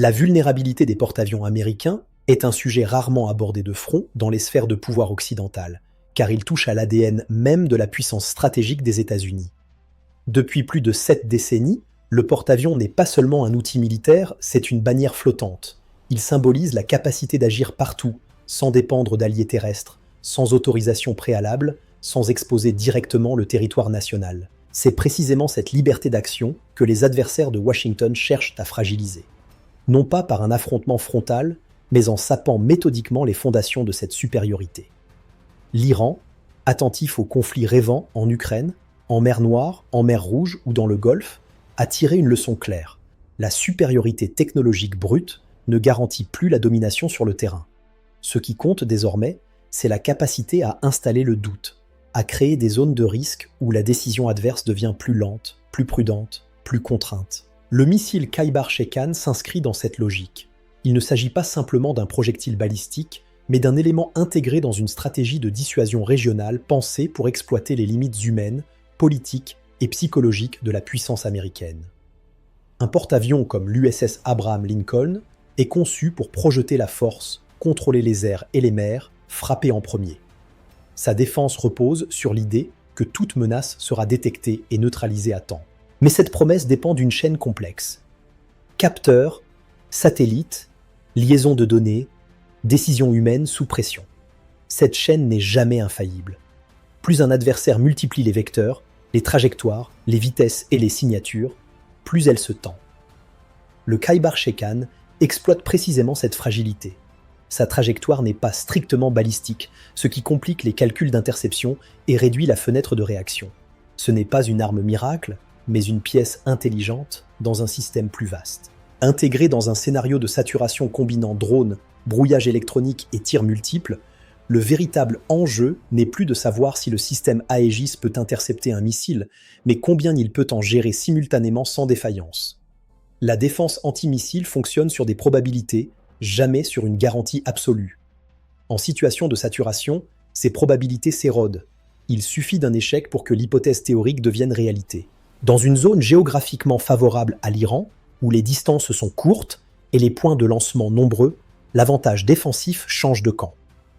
La vulnérabilité des porte-avions américains est un sujet rarement abordé de front dans les sphères de pouvoir occidentales, car il touche à l'ADN même de la puissance stratégique des États-Unis. Depuis plus de 7 décennies, le porte-avions n'est pas seulement un outil militaire, c'est une bannière flottante. Il symbolise la capacité d'agir partout, sans dépendre d'alliés terrestres, sans autorisation préalable, sans exposer directement le territoire national. C'est précisément cette liberté d'action que les adversaires de Washington cherchent à fragiliser. Non pas par un affrontement frontal, mais en sapant méthodiquement les fondations de cette supériorité. L'Iran, attentif aux conflits rêvants en Ukraine, en mer Noire, en mer Rouge ou dans le Golfe, a tiré une leçon claire. La supériorité technologique brute ne garantit plus la domination sur le terrain. Ce qui compte désormais, c'est la capacité à installer le doute, à créer des zones de risque où la décision adverse devient plus lente, plus prudente, plus contrainte. Le missile Khaybar-Shekan s'inscrit dans cette logique. Il ne s'agit pas simplement d'un projectile balistique, mais d'un élément intégré dans une stratégie de dissuasion régionale pensée pour exploiter les limites humaines, politiques et psychologiques de la puissance américaine. Un porte-avions comme l'USS Abraham Lincoln est conçu pour projeter la force, contrôler les airs et les mers, frapper en premier. Sa défense repose sur l'idée que toute menace sera détectée et neutralisée à temps. Mais cette promesse dépend d'une chaîne complexe. Capteurs, satellites, liaisons de données, décisions humaines sous pression. Cette chaîne n'est jamais infaillible. Plus un adversaire multiplie les vecteurs, les trajectoires, les vitesses et les signatures, plus elle se tend. Le Khaybar-Shekan exploite précisément cette fragilité. Sa trajectoire n'est pas strictement balistique, ce qui complique les calculs d'interception et réduit la fenêtre de réaction. Ce n'est pas une arme miracle, mais une pièce intelligente dans un système plus vaste. Intégrée dans un scénario de saturation combinant drones, brouillage électronique et tirs multiples, le véritable enjeu n'est plus de savoir si le système Aegis peut intercepter un missile, mais combien il peut en gérer simultanément sans défaillance. La défense antimissile fonctionne sur des probabilités, jamais sur une garantie absolue. En situation de saturation, ces probabilités s'érodent. Il suffit d'un échec pour que l'hypothèse théorique devienne réalité. Dans une zone géographiquement favorable à l'Iran, où les distances sont courtes et les points de lancement nombreux, l'avantage défensif change de camp.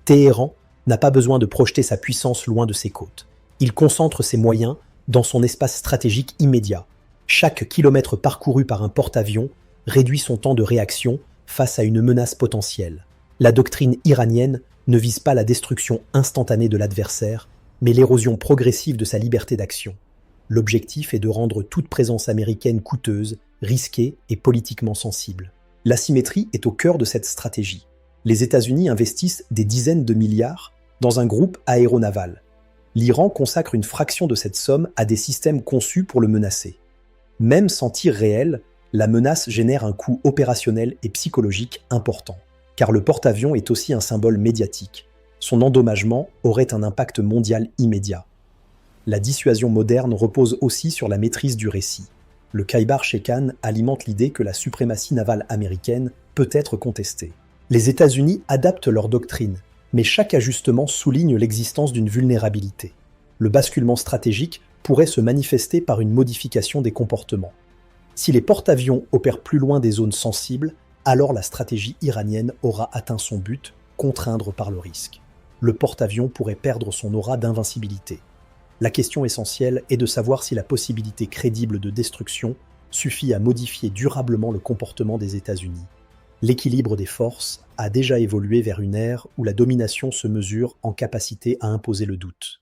Téhéran n'a pas besoin de projeter sa puissance loin de ses côtes. Il concentre ses moyens dans son espace stratégique immédiat. Chaque kilomètre parcouru par un porte-avions réduit son temps de réaction face à une menace potentielle. La doctrine iranienne ne vise pas la destruction instantanée de l'adversaire, mais l'érosion progressive de sa liberté d'action. L'objectif est de rendre toute présence américaine coûteuse, risquée et politiquement sensible. L'asymétrie est au cœur de cette stratégie. Les États-Unis investissent des dizaines de milliards dans un groupe aéronaval. L'Iran consacre une fraction de cette somme à des systèmes conçus pour le menacer. Même sans tir réel, la menace génère un coût opérationnel et psychologique important, car le porte-avions est aussi un symbole médiatique. Son endommagement aurait un impact mondial immédiat. La dissuasion moderne repose aussi sur la maîtrise du récit. Le Khaybar-Shekan alimente l'idée que la suprématie navale américaine peut être contestée. Les États-Unis adaptent leur doctrine, mais chaque ajustement souligne l'existence d'une vulnérabilité. Le basculement stratégique pourrait se manifester par une modification des comportements. Si les porte-avions opèrent plus loin des zones sensibles, alors la stratégie iranienne aura atteint son but, contraindre par le risque. Le porte-avions pourrait perdre son aura d'invincibilité. La question essentielle est de savoir si la possibilité crédible de destruction suffit à modifier durablement le comportement des États-Unis. L'équilibre des forces a déjà évolué vers une ère où la domination se mesure en capacité à imposer le doute.